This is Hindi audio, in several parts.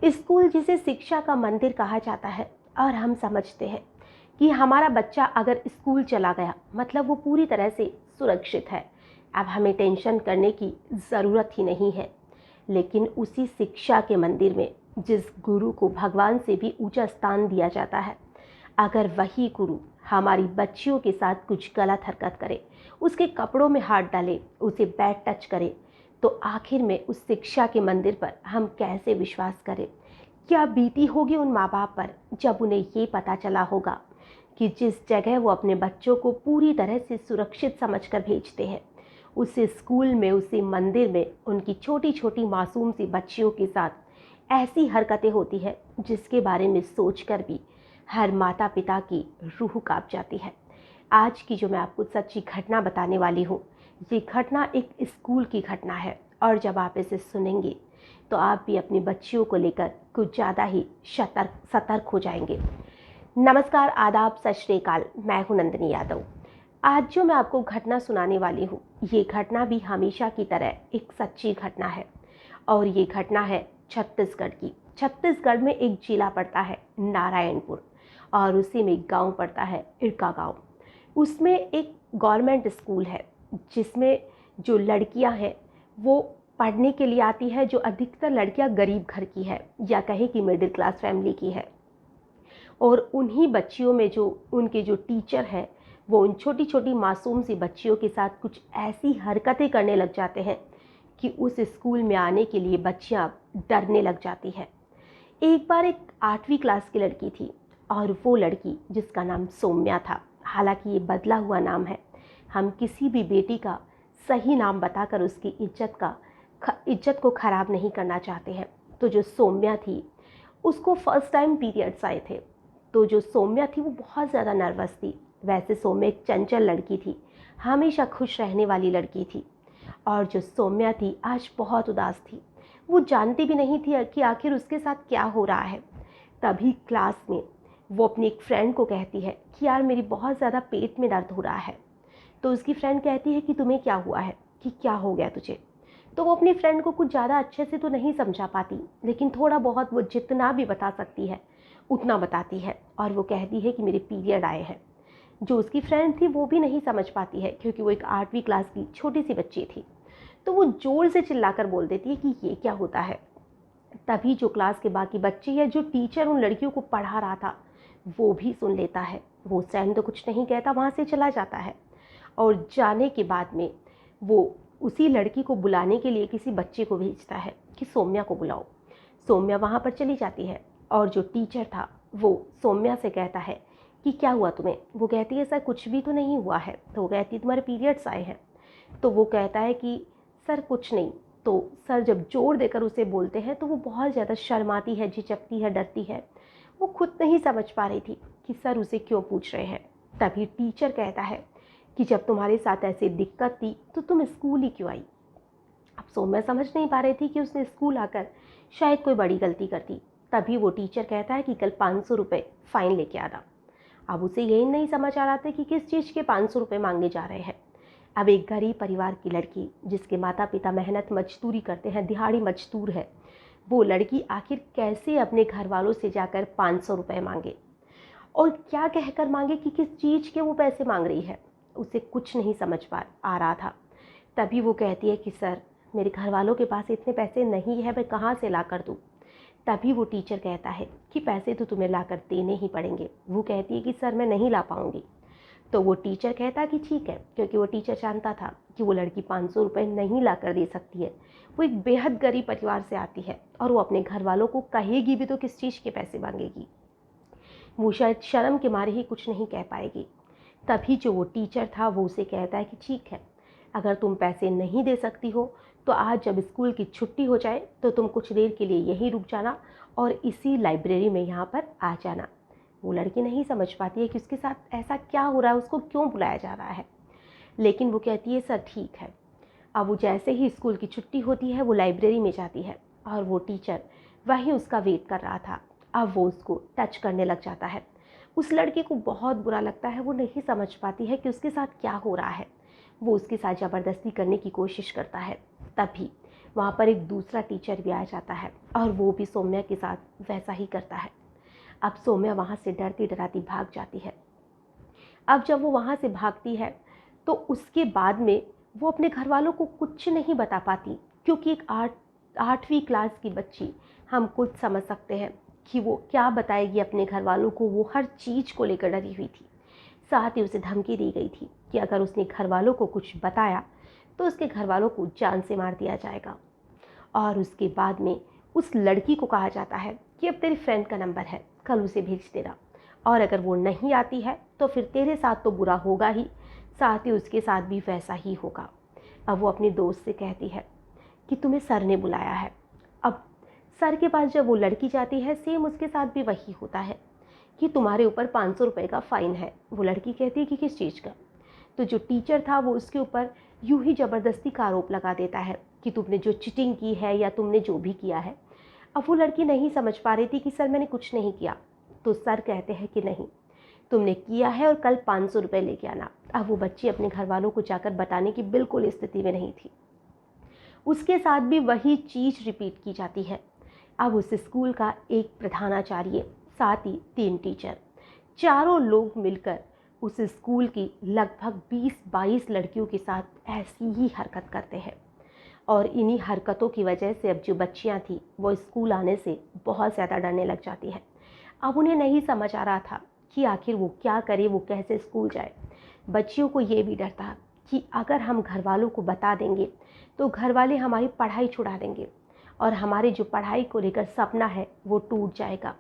स्कूल जिसे शिक्षा का मंदिर कहा जाता है और हम समझते हैं कि हमारा बच्चा अगर स्कूल चला गया मतलब वो पूरी तरह से सुरक्षित है, अब हमें टेंशन करने की ज़रूरत ही नहीं है। लेकिन उसी शिक्षा के मंदिर में जिस गुरु को भगवान से भी ऊंचा स्थान दिया जाता है, अगर वही गुरु हमारी बच्चियों के साथ कुछ गलत हरकत करे, उसके कपड़ों में हाथ डाले, उसे बैड टच करे, तो आखिर में उस शिक्षा के मंदिर पर हम कैसे विश्वास करें? क्या बीती होगी उन माँ बाप पर जब उन्हें ये पता चला होगा कि जिस जगह वो अपने बच्चों को पूरी तरह से सुरक्षित समझकर भेजते हैं, उस स्कूल में, उसी मंदिर में उनकी छोटी छोटी मासूम सी बच्चियों के साथ ऐसी हरकतें होती है जिसके बारे में सोचकर भी हर माता पिता की रूह कांप जाती है। आज की जो मैं आपको सच्ची घटना बताने वाली हूँ, ये घटना एक स्कूल की घटना है और जब आप इसे सुनेंगे तो आप भी अपनी बच्चियों को लेकर कुछ ज़्यादा ही सतर्क हो जाएंगे। नमस्कार, आदाब, सत श्री अकाल। मैं हूँ नंदिनी यादव। आज जो मैं आपको घटना सुनाने वाली हूँ, ये घटना भी हमेशा की तरह एक सच्ची घटना है और ये घटना है छत्तीसगढ़ की। छत्तीसगढ़ में एक जिला पड़ता है नारायणपुर और उसी में एक गाँव पड़ता है इरका गाँव। उसमें एक गवर्नमेंट स्कूल है जिसमें जो लड़कियां हैं वो पढ़ने के लिए आती है, जो अधिकतर लड़कियां गरीब घर की है या कहें कि मिडिल क्लास फैमिली की है। और उन्हीं बच्चियों में जो उनके जो टीचर हैं वो उन छोटी छोटी मासूम सी बच्चियों के साथ कुछ ऐसी हरकतें करने लग जाते हैं कि उस स्कूल में आने के लिए बच्चियां डरने लग जाती है। एक बार एक 8वीं क्लास की लड़की थी और वो लड़की जिसका नाम सौम्या था, हालांकि ये बदला हुआ नाम है, हम किसी भी बेटी का सही नाम बताकर उसकी इज्जत को ख़राब नहीं करना चाहते हैं। तो जो सौम्या थी उसको फर्स्ट टाइम पीरियड्स आए थे, तो जो सौम्या थी वो बहुत ज़्यादा नर्वस थी। वैसे सौम्या एक चंचल लड़की थी, हमेशा खुश रहने वाली लड़की थी। और जो सौम्या थी आज बहुत उदास थी, वो जानती भी नहीं थी कि आखिर उसके साथ क्या हो रहा है। तभी क्लास में वो अपनी एक फ्रेंड को कहती है कि यार मेरी बहुत ज़्यादा पेट में दर्द हो रहा है। तो उसकी फ्रेंड कहती है कि तुम्हें क्या हुआ है, कि क्या हो गया तुझे। तो वो अपनी फ्रेंड को कुछ ज़्यादा अच्छे से तो नहीं समझा पाती, लेकिन थोड़ा बहुत वो जितना भी बता सकती है उतना बताती है और वो कहती है कि मेरे पीरियड आए हैं। जो उसकी फ्रेंड थी वो भी नहीं समझ पाती है क्योंकि वो एक 8वीं क्लास की छोटी सी बच्ची थी। तो वो ज़ोर से चिल्लाकर बोल देती है कि ये क्या होता है। तभी जो क्लास के बाकी बच्चे या जो टीचर उन लड़कियों को पढ़ा रहा था वो भी सुन लेता है। वो उस टाइम तो कुछ नहीं कहता, वहाँ से चला जाता है और जाने के बाद में वो उसी लड़की को बुलाने के लिए किसी बच्चे को भेजता है कि सौम्या को बुलाओ। सौम्या वहाँ पर चली जाती है और जो टीचर था वो सौम्या से कहता है कि क्या हुआ तुम्हें। वो कहती है सर कुछ भी तो नहीं हुआ है। तो वो कहती है तुम्हारे पीरियड्स आए हैं। तो वो कहता है कि सर कुछ नहीं। तो सर जब जोर देकर उसे बोलते हैं तो वो बहुत ज़्यादा शर्माती है, झिझकती है, डरती है। वो खुद नहीं समझ पा रही थी कि सर उसे क्यों पूछ रहे हैं। तभी टीचर कहता है कि जब तुम्हारे साथ ऐसी दिक्कत थी तो तुम स्कूल ही क्यों आई। अब सौम्या समझ नहीं पा रही थी कि उसने स्कूल आकर शायद कोई बड़ी गलती कर दी। तभी वो टीचर कहता है कि कल 500 रुपये फ़ाइन लेके आना। अब उसे यही नहीं समझ आ रहा था कि किस चीज़ के 500 रुपये मांगे जा रहे हैं। अब एक गरीब परिवार की लड़की जिसके माता पिता मेहनत मजदूरी करते हैं, दिहाड़ी मजदूर है, वो लड़की आखिर कैसे अपने घर वालों से जाकर 500 रुपये मांगे और क्या कहकर मांगे कि किस चीज़ के वो पैसे मांग रही है। उसे कुछ नहीं समझ पा आ रहा था। तभी वो कहती है कि सर मेरे घर वालों के पास इतने पैसे नहीं है, मैं कहाँ से ला कर दूँ। तभी वो टीचर कहता है कि पैसे तो तुम्हें ला कर देने ही पड़ेंगे। वो कहती है कि सर मैं नहीं ला पाऊँगी। तो वो टीचर कहता कि ठीक है, क्योंकि वो टीचर जानता था कि वो लड़की 500 रुपये नहीं ला कर दे सकती है। वो एक बेहद गरीब परिवार से आती है और वो अपने घर वालों को कहेगी भी तो किस चीज़ के पैसे मांगेगी। वो शायद शर्म के मारे ही कुछ नहीं कह पाएगी। तभी जो वो टीचर था वो उसे कहता है कि ठीक है, अगर तुम पैसे नहीं दे सकती हो तो आज जब स्कूल की छुट्टी हो जाए तो तुम कुछ देर के लिए यहीं रुक जाना और इसी लाइब्रेरी में यहाँ पर आ जाना। वो लड़की नहीं समझ पाती है कि उसके साथ ऐसा क्या हो रहा है, उसको क्यों बुलाया जा रहा है, लेकिन वो कहती है सर ठीक है। अब वो जैसे ही स्कूल की छुट्टी होती है वो लाइब्रेरी में जाती है और वो टीचर वहीं उसका वेट कर रहा था। अब वो उसको टच करने लग जाता है। उस लड़के को बहुत बुरा लगता है, वो नहीं समझ पाती है कि उसके साथ क्या हो रहा है। वो उसके साथ ज़बरदस्ती करने की कोशिश करता है। तभी वहाँ पर एक दूसरा टीचर भी आ जाता है और वो भी सौम्या के साथ वैसा ही करता है। अब सौम्या वहाँ से डरती डराती भाग जाती है। अब जब वो वहाँ से भागती है तो उसके बाद में वो अपने घर वालों को कुछ नहीं बता पाती, क्योंकि एक 8वीं क्लास की बच्ची, हम कुछ समझ सकते हैं कि वो क्या बताएगी अपने घर वालों को। वो हर चीज़ को लेकर डरी हुई थी। साथ ही उसे धमकी दी गई थी कि अगर उसने घर वालों को कुछ बताया तो उसके घर वालों को जान से मार दिया जाएगा। और उसके बाद में उस लड़की को कहा जाता है कि अब तेरी फ्रेंड का नंबर है, कल उसे भेज देना, और अगर वो नहीं आती है तो फिर तेरे साथ तो बुरा होगा ही, साथ ही उसके साथ भी वैसा ही होगा। अब वो अपने दोस्त से कहती है कि तुम्हें सर ने बुलाया है। अब सर के पास जब वो लड़की जाती है, सेम उसके साथ भी वही होता है कि तुम्हारे ऊपर 500 रुपये का फ़ाइन है। वो लड़की कहती है कि किस चीज़ का? तो जो टीचर था वो उसके ऊपर यूं ही ज़बरदस्ती का आरोप लगा देता है कि तुमने जो चीटिंग की है या तुमने जो भी किया है। अब वो लड़की नहीं समझ पा रही थी कि सर मैंने कुछ नहीं किया। तो सर कहते हैं कि नहीं, तुमने किया है और कल 500 रुपये लेके आना। अब वो बच्ची अपने घर वालों को जाकर बताने की बिल्कुल स्थिति में नहीं थी। उसके साथ भी वही चीज़ रिपीट की जाती है। अब उस स्कूल का एक प्रधानाचार्य, साथ ही 3 टीचर, चारों लोग मिलकर उस स्कूल की लगभग 20-22 लड़कियों के साथ ऐसी ही हरकत करते हैं। और इन्हीं हरकतों की वजह से अब जो बच्चियां थी वो स्कूल आने से बहुत ज़्यादा डरने लग जाती है। अब उन्हें नहीं समझ आ रहा था कि आखिर वो क्या करे, वो कैसे स्कूल जाए। बच्चियों को ये भी डर था कि अगर हम घर वालों को बता देंगे तो घर वाले हमारी पढ़ाई छुड़ा देंगे और हमारे जो पढ़ाई को लेकर सपना है वो टूट जाएगा।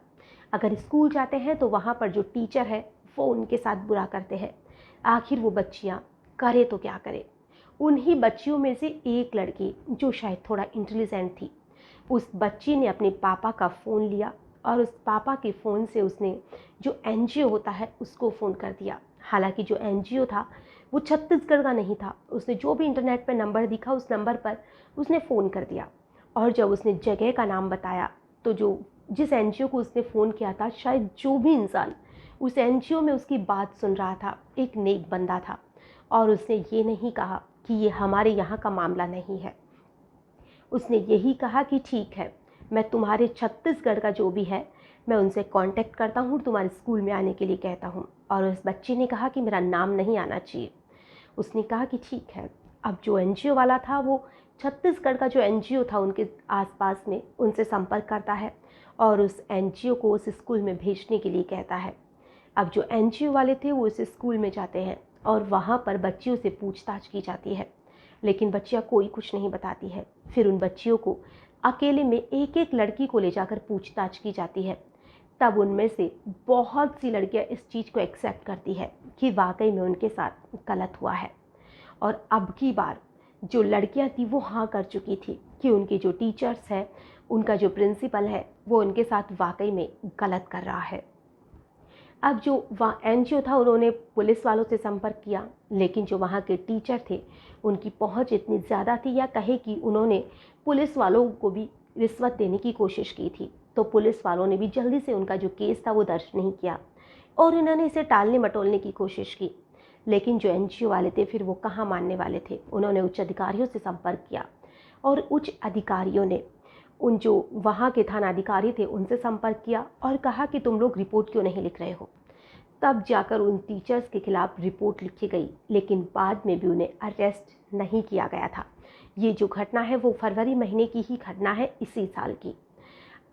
अगर स्कूल जाते हैं तो वहाँ पर जो टीचर है वो उनके साथ बुरा करते हैं। आखिर वो बच्चियाँ करे तो क्या करे। उन्हीं बच्चियों में से एक लड़की जो शायद थोड़ा इंटेलिजेंट थी, उस बच्ची ने अपने पापा का फ़ोन लिया और उस पापा के फ़ोन से उसने जो एनजीओ होता है उसको फ़ोन कर दिया। हालांकि जो एनजीओ था वो छत्तीसगढ़ का नहीं था। उसने जो भी इंटरनेट पर नंबर दिखा उस नंबर पर उसने फ़ोन कर दिया। और जब उसने जगह का नाम बताया तो जो जिस एनजीओ को उसने फ़ोन किया था, शायद जो भी इंसान उस एनजीओ में उसकी बात सुन रहा था एक नेक बंदा था। और उसने ये नहीं कहा कि ये हमारे यहाँ का मामला नहीं है। उसने यही कहा कि ठीक है, मैं तुम्हारे छत्तीसगढ़ का जो भी है मैं उनसे कांटेक्ट करता हूँ, तुम्हारे स्कूल में आने के लिए कहता हूँ। और उस बच्चे ने कहा कि मेरा नाम नहीं आना चाहिए। उसने कहा कि ठीक है। अब जो एनजीओ वाला था वो छत्तीसगढ़ का जो एनजीओ था उनके आसपास में उनसे संपर्क करता है और उस एनजीओ को उस स्कूल में भेजने के लिए कहता है। अब जो एनजीओ वाले थे वो उस स्कूल में जाते हैं और वहाँ पर बच्चियों से पूछताछ की जाती है, लेकिन बच्चियाँ कोई कुछ नहीं बताती है। फिर उन बच्चियों को अकेले में एक एक लड़की को ले जाकर पूछताछ की जाती है। तब उनमें से बहुत सी लड़कियाँ इस चीज़ को एक्सेप्ट करती है कि वाकई में उनके साथ गलत हुआ है। और अब की बार जो लड़कियां थी वो हाँ कर चुकी थी कि उनके जो टीचर्स हैं, उनका जो प्रिंसिपल है वो उनके साथ वाकई में गलत कर रहा है। अब जो वहाँ एनजीओ था उन्होंने पुलिस वालों से संपर्क किया, लेकिन जो वहाँ के टीचर थे उनकी पहुँच इतनी ज़्यादा थी, या कहे कि उन्होंने पुलिस वालों को भी रिश्वत देने की कोशिश की थी। तो पुलिस वालों ने भी जल्दी से उनका जो केस था वो दर्ज नहीं किया और इन्होंने इसे टालने मटोलने की कोशिश की। लेकिन जो एनजीओ वाले थे फिर वो कहाँ मानने वाले थे। उन्होंने उच्च अधिकारियों से संपर्क किया और उच्च अधिकारियों ने उन जो वहाँ के थानाधिकारी थे उनसे संपर्क किया और कहा कि तुम लोग रिपोर्ट क्यों नहीं लिख रहे हो। तब जाकर उन टीचर्स के खिलाफ रिपोर्ट लिखी गई, लेकिन बाद में भी उन्हें अरेस्ट नहीं किया गया था। ये जो घटना है वो फरवरी महीने की ही घटना है, इसी साल की।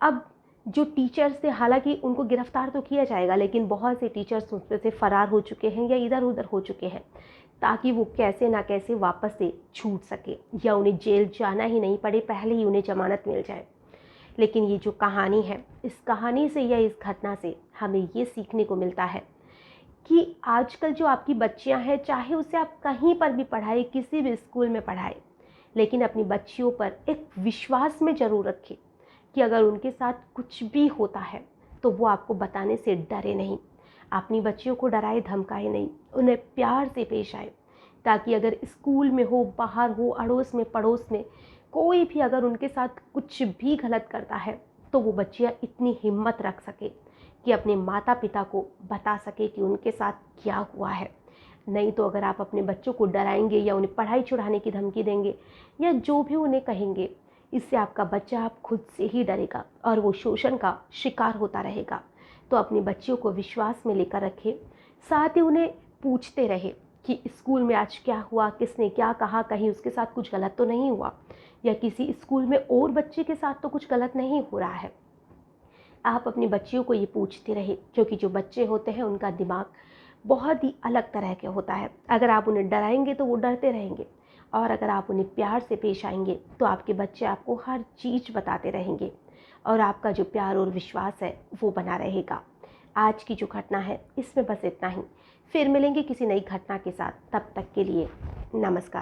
अब जो टीचर्स थे हालांकि उनको गिरफ्तार तो किया जाएगा, लेकिन बहुत से टीचर्स उसमें से फरार हो चुके हैं या इधर उधर हो चुके हैं, ताकि वो कैसे ना कैसे वापस से छूट सके या उन्हें जेल जाना ही नहीं पड़े, पहले ही उन्हें जमानत मिल जाए। लेकिन ये जो कहानी है, इस कहानी से या इस घटना से हमें ये सीखने को मिलता है कि आजकल जो आपकी बच्चियां हैं, चाहे उसे आप कहीं पर भी पढ़ाएं, किसी भी स्कूल में पढ़ाएं, लेकिन अपनी बच्चियों पर एक विश्वास में ज़रूर रखें कि अगर उनके साथ कुछ भी होता है तो वो आपको बताने से डरे नहीं। अपनी बच्चियों को डराए धमकाए नहीं, उन्हें प्यार से पेश आए, ताकि अगर स्कूल में हो, बाहर हो, अड़ोस में पड़ोस में कोई भी अगर उनके साथ कुछ भी गलत करता है तो वो बच्चियाँ इतनी हिम्मत रख सके कि अपने माता पिता को बता सके कि उनके साथ क्या हुआ है। नहीं तो अगर आप अपने बच्चों को डराएंगे या उन्हें पढ़ाई छुड़ाने की धमकी देंगे या जो भी उन्हें कहेंगे, इससे आपका बच्चा आप खुद से ही डरेगा और वो शोषण का शिकार होता रहेगा। तो अपने बच्चों को विश्वास में लेकर रखें, साथ ही उन्हें पूछते रहे कि स्कूल में आज क्या हुआ, किसने क्या कहा, कहीं उसके साथ कुछ गलत तो नहीं हुआ, या किसी स्कूल में और बच्चे के साथ तो कुछ गलत नहीं हो रहा है। आप अपने बच्चियों को ये पूछते रहे, क्योंकि जो बच्चे होते हैं उनका दिमाग बहुत ही अलग तरह के होता है। अगर आप उन्हें डराएंगे तो वो डरते रहेंगे, और अगर आप उन्हें प्यार से पेश आएंगे तो आपके बच्चे आपको हर चीज़ बताते रहेंगे, और आपका जो प्यार और विश्वास है वो बना रहेगा। आज की जो घटना है इसमें बस इतना ही। फिर मिलेंगे किसी नई घटना के साथ, तब तक के लिए नमस्कार।